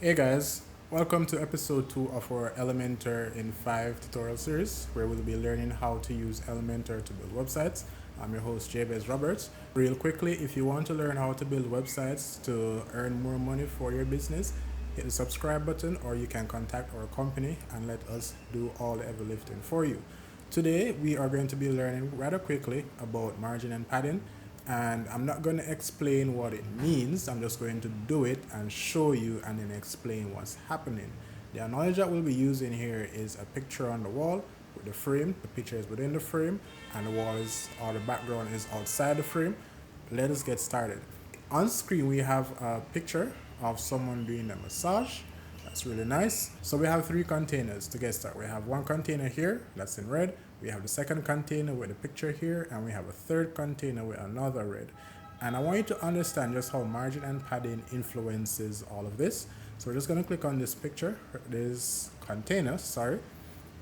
Hey guys, welcome to episode 2 of our Elementor in 5 tutorial series where we'll be learning how to use Elementor to build websites. I'm your host Jabez Roberts. Real quickly, if you want to learn how to build websites to earn more money for your business, hit the subscribe button or you can contact our company and let us do all the heavy lifting for you. Today we are going to be learning rather quickly about margin and padding, and I'm not going to explain what it means. I'm just going to do it and show you and then explain what's happening. The analogy that we'll be using here is a picture on the wall with the frame. The picture is within the frame and the wall is, or the background is outside the frame. Let us get started. On screen we have a picture of someone doing a massage. That's really nice. So we have 3 containers to get started. We have one container here that's in red. We have the second container with a picture here, and we have a third container with another red. And I want you to understand just how margin and padding influences all of this. So we're just going to click on this picture, this container, sorry,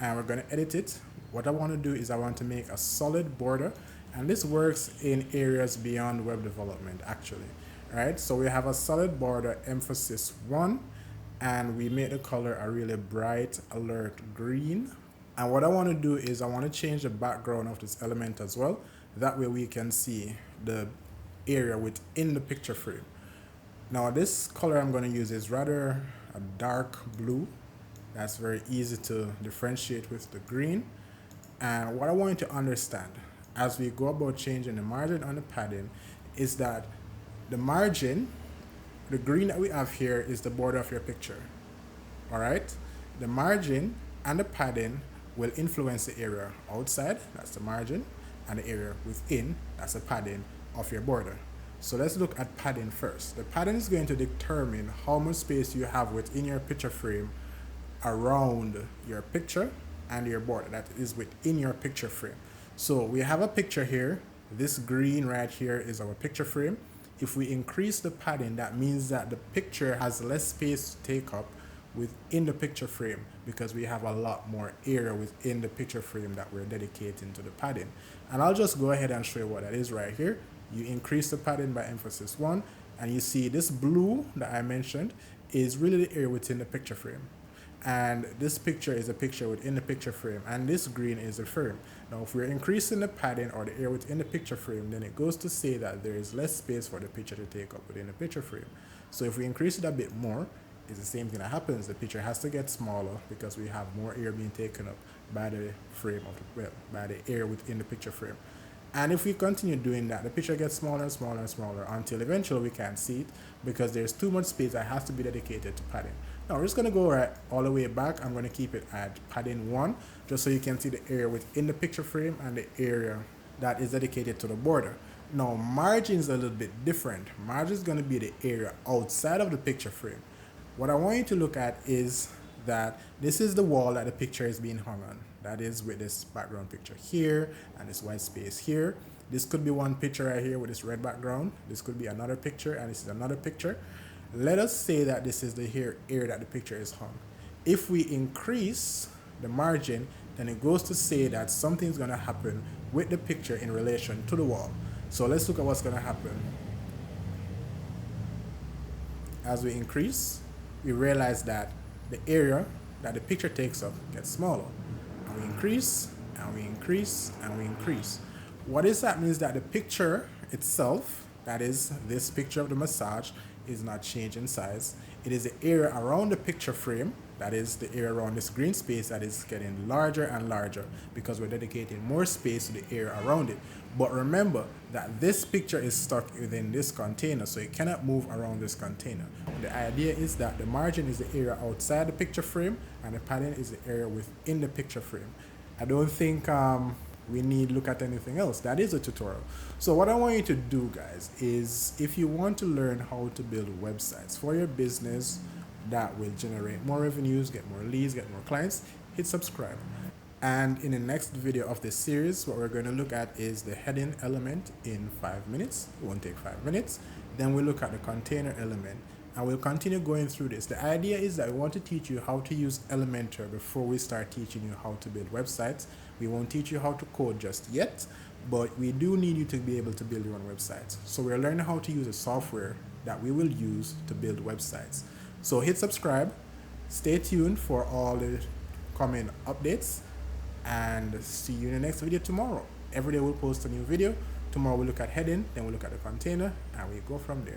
and we're going to edit it. What I want to do is I want to make a solid border, and this works in areas beyond web development actually. All right, so we have a solid border, emphasis 1, and we make the color a really bright alert green. And what I want to do is I want to change the background of this element as well. That way we can see the area within the picture frame. Now this color I'm going to use is rather a dark blue. That's very easy to differentiate with the green. And what I want you to understand as we go about changing the margin on the padding is that the margin, the green that we have here, is the border of your picture. All right? The margin and the padding will influence the area outside, that's the margin, and the area within, that's the padding of your border. So let's look at padding first. The padding is going to determine how much space you have within your picture frame around your picture and your border that is within your picture frame. So we have a picture here. This green right here is our picture frame. If we increase the padding, that means that the picture has less space to take up within the picture frame because we have a lot more area within the picture frame that we're dedicating to the padding. And I'll just go ahead and show you what that is right here. You increase the padding by emphasis 1, and you see this blue that I mentioned is really the area within the picture frame. And this picture is a picture within the picture frame, and this green is the frame. Now if we're increasing the padding or the area within the picture frame, then it goes to say that there is less space for the picture to take up within the picture frame. So if we increase it a bit more, it's the same thing that happens. The picture has to get smaller because we have more air being taken up by the frame of the, well, by the air within the picture frame. And if we continue doing that, the picture gets smaller and smaller and smaller until eventually we can't see it because there's too much space that has to be dedicated to padding. Now we're just going to go all the way back. I'm going to keep it at padding 1 just so you can see the area within the picture frame and the area that is dedicated to the border. Now margin is a little bit different. Margin is going to be the area outside of the picture frame. What I want you to look at is that this is the wall that the picture is being hung on. That is with this background picture here and this white space here. This could be one picture right here with this red background. This could be another picture, and this is another picture. Let us say that this is the area that the picture is hung. If we increase the margin, then it goes to say that something's going to happen with the picture in relation to the wall. So let's look at what's going to happen. As we increase, we realize that the area that the picture takes up gets smaller. And we increase, and we increase, and we increase. What is that means that the picture itself, that is this picture of the massage, is not changing in size. It is the area around the picture frame, that is the area around this green space, that is getting larger and larger because we're dedicating more space to the area around it. But remember that this picture is stuck within this container, so it cannot move around this container. The idea is that the margin is the area outside the picture frame and the padding is the area within the picture frame. I don't think we need to look at anything else. That is a tutorial. So what I want you to do, guys, is if you want to learn how to build websites for your business that will generate more revenues, get more leads, get more clients, hit subscribe. And in the next video of this series, what we're going to look at is the heading element in 5 minutes. It won't take 5 minutes. Then we'll look at the container element, and we'll continue going through this. The idea is that we want to teach you how to use Elementor before we start teaching you how to build websites. We won't teach you how to code just yet, but we do need you to be able to build your own websites. So we're learning how to use a software that we will use to build websites. So hit subscribe, stay tuned for all the coming updates, and see you in the next video tomorrow. Every day we'll post a new video. Tomorrow we'll look at heading, then we'll look at the container, and we go from there.